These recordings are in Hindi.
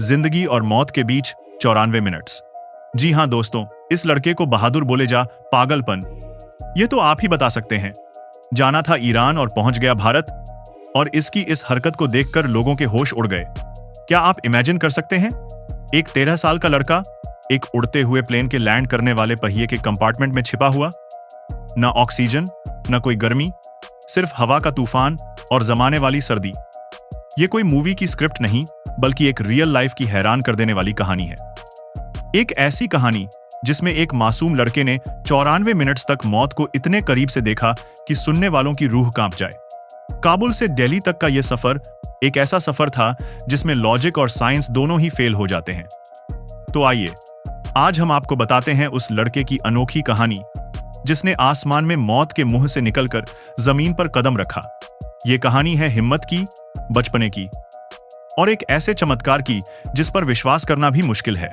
जिंदगी और मौत के बीच 94 मिनट्स। जी हाँ दोस्तों, इस लड़के को बहादुर बोले जा पागलपन, ये तो आप ही बता सकते हैं। जाना था ईरान और पहुंच गया भारत, और इसकी इस हरकत को देखकर लोगों के होश उड़ गए। क्या आप इमेजिन कर सकते हैं, एक 13 साल का लड़का एक उड़ते हुए प्लेन के लैंड करने वाले पहिए के कंपार्टमेंट में छिपा हुआ, न ऑक्सीजन न कोई गर्मी, सिर्फ हवा का तूफान और जमाने वाली सर्दी। ये कोई मूवी की स्क्रिप्ट नहीं, बल्कि एक रियल लाइफ की हैरान कर देने वाली कहानी है। एक ऐसी कहानी जिसमें एक मासूम लड़के ने 94 मिनट्स तक मौत को इतने करीब से देखा कि सुनने वालों की रूह कांप जाए। काबुल से दिल्ली तक का यह सफर एक ऐसा सफर था जिसमें लॉजिक और साइंस दोनों ही फेल हो जाते हैं। तो आइए, आज हम आपको बताते हैं उस लड़के की अनोखी कहानी जिसने आसमान में मौत के मुंह से निकलकर जमीन पर कदम रखा। यह कहानी है हिम्मत की, बचपने की, और एक ऐसे चमत्कार की जिस पर विश्वास करना भी मुश्किल है।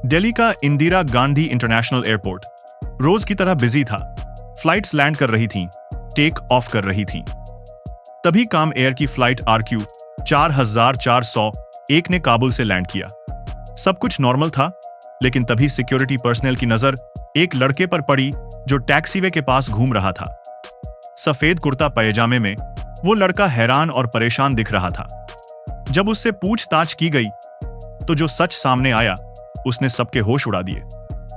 दिल्ली का इंदिरा गांधी इंटरनेशनल एयरपोर्ट रोज की तरह बिजी था। फ्लाइट्स लैंड कर रही थीं, टेक ऑफ कर रही थीं। तभी काम एयर की फ्लाइट RQ 4401 ने काबुल से लैंड किया। सब कुछ नॉर्मल था, लेकिन तभी सिक्योरिटी पर्सनल की नजर एक लड़के पर पड़ी जो टैक्सीवे के पास घूम रहा था। सफेद कुर्ता पैजामे में वो लड़का हैरान और परेशान दिख रहा था। जब उससे पूछताछ की गई तो जो सच सामने आया उसने सबके होश उड़ा दिए।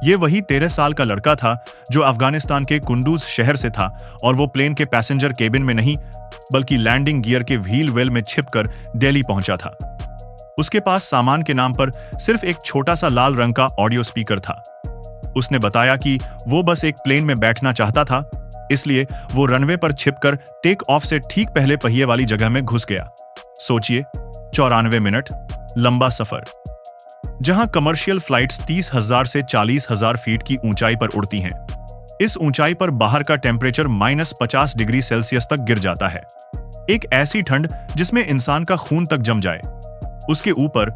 ये वही 13 साल का लड़का था जो अफगानिस्तान के कुंदूज शहर से था, और वो प्लेन के पैसेंजर केबिन में नहीं बल्कि लैंडिंग गियर के व्हील वेल में छिपकर दिल्ली पहुंचा था। उसके पास सामान के नाम पर सिर्फ एक छोटा सा लाल रंग का ऑडियो स्पीकर था। उसने बताया कि वो बस एक प्लेन में बैठना चाहता था, इसलिए वो रनवे पर छिपकर टेक ऑफ से ठीक पहले पहिए वाली जगह में घुस गया। सोचिए, 94 मिनट लंबा सफर, जहां कमर्शियल फ्लाइट्स 30,000 से 40,000 फीट की ऊंचाई पर उड़ती हैं। इस ऊंचाई पर बाहर का टेम्परेचर -50 डिग्री सेल्सियस तक गिर जाता है। एक ऐसी ठंड जिसमें इंसान का खून तक जम जाए। उसके ऊपर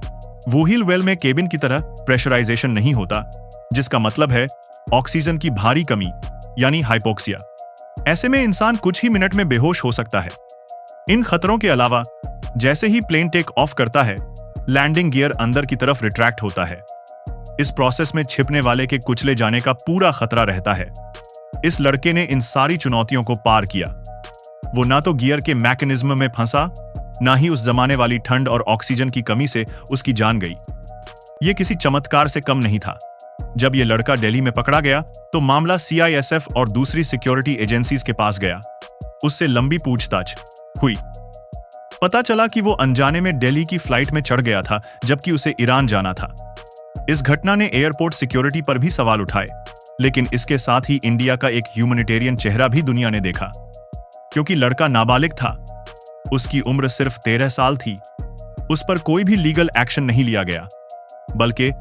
व्हील वेल में केबिन की तरह प्रेशराइजेशन नहीं होता, जिसका मतलब है ऑक्सीजन की भारी कमी, यानी हाइपोक्सिया। ऐसे में इंसान कुछ ही मिनट में बेहोश हो सकता है। इन खतरों के अलावा जैसे ही प्लेन टेक ऑफ करता है, लैंडिंग गियर अंदर की तरफ रिट्रैक्ट होता है। इस प्रोसेस में छिपने वाले के कुचले जाने का पूरा खतरा रहता है। इस लड़के ने इन सारी चुनौतियों को पार किया। वो ना तो गियर के मैकेनिज्म में फंसा, ना ही उस जमाने वाली ठंड और ऑक्सीजन की कमी से उसकी जान गई। ये किसी चमत्कार से कम नहीं था। जब ये लड़का दिल्ली में पकड़ा गया तो मामला CISF और दूसरी सिक्योरिटी एजेंसीज के पास गया। उससे लंबी पूछताछ हुई। पता चला कि वो अनजाने में दिल्ली की फ्लाइट में चढ़ गया था, जबकि उसे ईरान जाना था। इस घटना ने एयरपोर्ट सिक्योरिटी पर भी सवाल उठाए, लेकिन इसके साथ ही इंडिया का एक ह्यूमैनिटेरियन चेहरा भी दुनिया ने देखा। क्योंकि लड़का नाबालिग था, उसकी उम्र सिर्फ 13 साल थी, उस पर कोई भी लीगल एक्शन नहीं लिया गया, बल्कि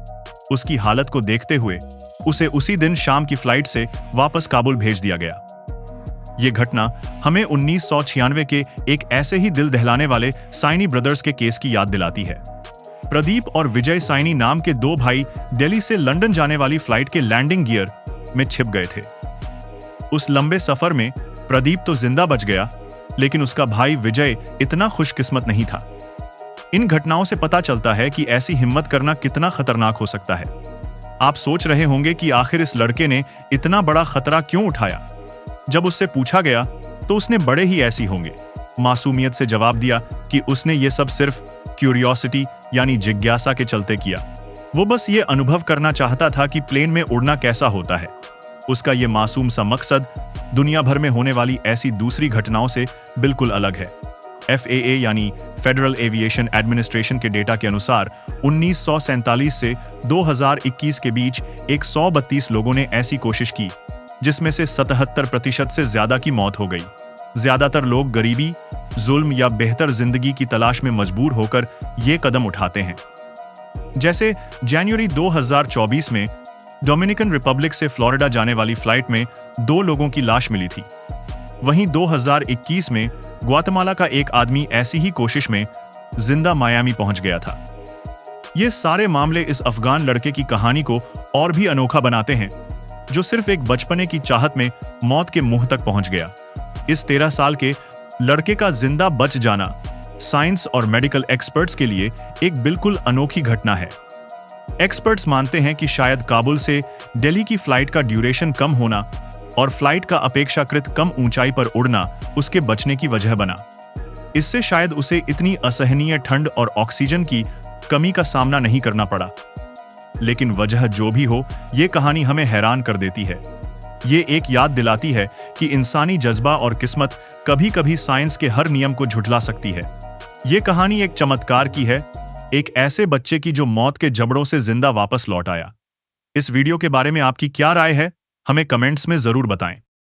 उसकी हालत को देखते हुए उसे उसी दिन शाम की फ्लाइट से वापस काबुल भेज दिया गया। यह घटना हमें 1996 के एक ऐसे ही दिल दहलाने वाले साइनी ब्रदर्स के केस की याद दिलाती है। प्रदीप और विजय साइनी नाम के दो भाई दिल्ली से लंदन जाने वाली फ्लाइट के लैंडिंग गियर में छिप गए थे। उस लंबे सफर में प्रदीप तो जिंदा बच गया, लेकिन उसका भाई विजय इतना खुशकिस्मत नहीं था। इन घटनाओं से पता चलता है कि ऐसी हिम्मत करना कितना खतरनाक हो सकता है। आप सोच रहे होंगे कि आखिर इस लड़के ने इतना बड़ा खतरा क्यों उठाया। जब उससे पूछा गया तो उसने बड़े ही ऐसी होंगे मासूमियत से जवाब दिया कि उसने ये सब सिर्फ क्यूरियोसिटी यानी जिज्ञासा के चलते किया। वो बस ये अनुभव करना चाहता था कि प्लेन में उड़ना कैसा होता है। उसका ये मासूम सा मकसद दुनिया भर में होने वाली ऐसी दूसरी घटनाओं से बिल्कुल अलग है। FAA यानी फेडरल एविएशन एडमिनिस्ट्रेशन के डेटा के अनुसार 1947 से 2021 के बीच 132 लोगों ने ऐसी कोशिश की, जिसमें से 77% से ज्यादा की मौत हो गई। ज्यादातर लोग गरीबी, जुल्म या बेहतर जिंदगी की तलाश में मजबूर होकर ये कदम उठाते हैं। जैसे जनवरी 2024 में डोमिनिकन रिपब्लिक से फ्लोरिडा जाने वाली फ्लाइट में 2 लोगों की लाश मिली थी। वहीं 2021 में ग्वाटेमाला का एक आदमी ऐसी ही कोशिश में जिंदा मायामी पहुंच गया था। ये सारे मामले इस अफगान लड़के की कहानी को और भी अनोखा बनाते हैं, जो सिर्फ एक बचपने की चाहत में मौत के मुंह तक पहुंच गया। इस 13 साल के लड़के का जिंदा बच जाना साइंस और मेडिकल एक्सपर्ट्स के लिए एक बिल्कुल अनोखी घटना है। एक्सपर्ट्स मानते हैं कि शायद काबुल से दिल्ली की फ्लाइट का ड्यूरेशन कम होना और फ्लाइट का अपेक्षाकृत कम ऊंचाई पर उड़ना उसके बचने की वजह बना। इससे शायद उसे इतनी असहनीय ठंड और ऑक्सीजन की कमी का सामना नहीं करना पड़ा। लेकिन वजह जो भी हो, ये कहानी हमें हैरान कर देती है। ये एक याद दिलाती है कि इंसानी जज्बा और किस्मत कभी-कभी साइंस के हर नियम को झुठला सकती है। ये कहानी एक चमत्कार की है, एक ऐसे बच्चे की जो मौत के जबड़ों से जिंदा वापस लौट आया। इस वीडियो के बारे में आपकी क्या राय है? हमें कमेंट्स में जरूर बताएं।